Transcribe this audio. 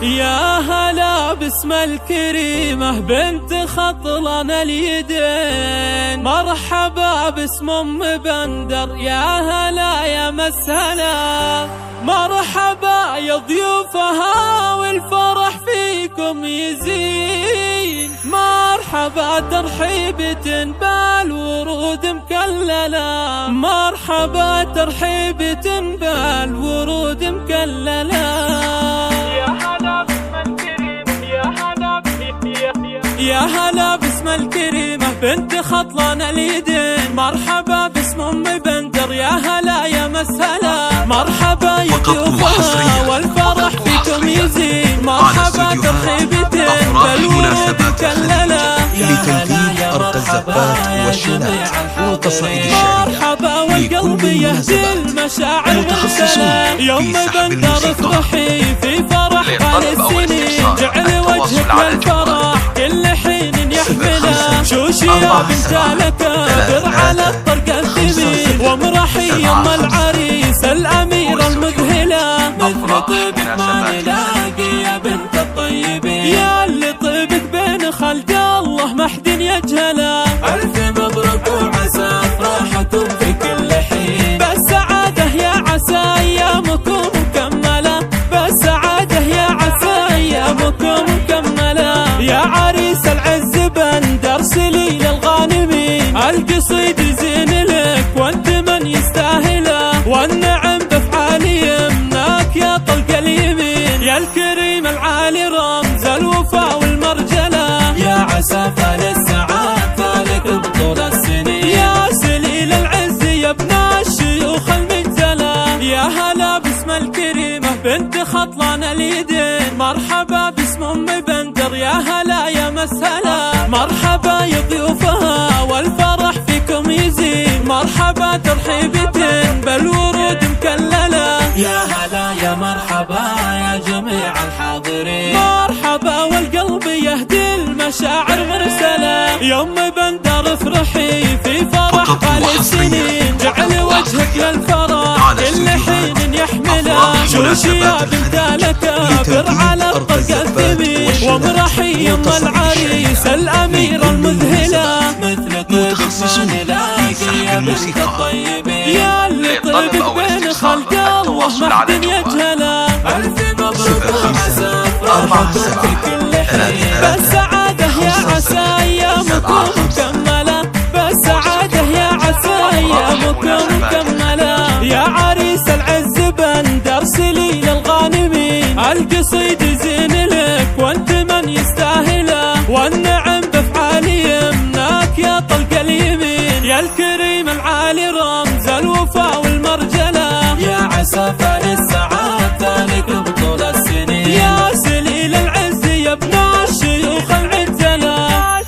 يا هلا باسم الكريمة بنت خطلان اليدين، مرحبا باسم ام بندر، يا هلا يا مسهلا، مرحبا يا ضيوفها والفرح فيكم يزين، مرحبا ترحيبة بالورود مكللة، مرحبا ترحيبة بالورود مكللة. يا هلا باسم الكريمة بنت خطلان اليدين، مرحبا باسم ام بندر، يا هلا يا مسهلا، مرحبا يا ضيوفها والفرح فيكم يزين، مرحبا ترحيبة بالورود مكللة، لتنفيذ أرق الزفات والشنات وقصائد الشعرية، مرحبا والقلب يهدي المشاعر مرسلة، يوم بندر افرحي في فرح بالسنين، جعل وجهك للفرح كل حين يحمله، شوشي يا بنت الأكابر على الطرق الثمين، وامرحي يم العريس الأميرة المذهلة، مثل طيبك ما نلاقي يا بنت الطيبين، يا اللي طيبك بين خلق الله ما حد يجهله، ألف مبروك وعسى أفراحكم في كل حين، بالسعادة يا عسى أيامكم مكملة، بالسعادة يا عسى أيامكم مكملة، يا عريس العز بندر سليل الغانمين، القصيد زين لك وانت من يستاهله، والنعم بفعال يمناك يا طلق اليمين، يا الكريم العالي رمز الوفا والمرجله، يا عسى فال السعاد فالك بطول السنين، يا سليل العز يا ابن الشيوخ المجزله، يا هلا باسم الكريمه بنت خطلان اليدين، مرحبا باسم ام بندر، يا هلا يا مسهلا، مرحبا يا ضيوفها والفرح فيكم يزين، مرحبا ترحيبة بالورود مكللة، يا هلا يا مرحبا يا جميع الحاضرين، مرحبا والقلب يهدي المشاعر مرسلة، يوم بندر افرحي في فرح بالسنين، جعل وجهك للفرح كل حين يحمله، شوشي يا بنت الأكابر على الطرق الثمين، وامرحي يم العريس الأميرة المذهلة، مثل طيبك ما نلاقي يا بنت الطيبين، يا اللي طيبك بين خلق الله ما حد يجهله، ألف مبروك وعسى أفراحكم في كل حين، بالسعادة يا عسى أيامكم مكملة، بالسعادة يا عسى أيامكم مكملة، يا عريس العز بندر سليل الغانمين، القصيد زين لك وانت من يستاهله، والنعم بفعال يمناك يا طلق اليمين، يا الكريم العالي رمز الوفا والمرجله، يا عسى فال السعاد فالك بطول السنين، يا سليل العز يا ابن الشيوخ المجزله،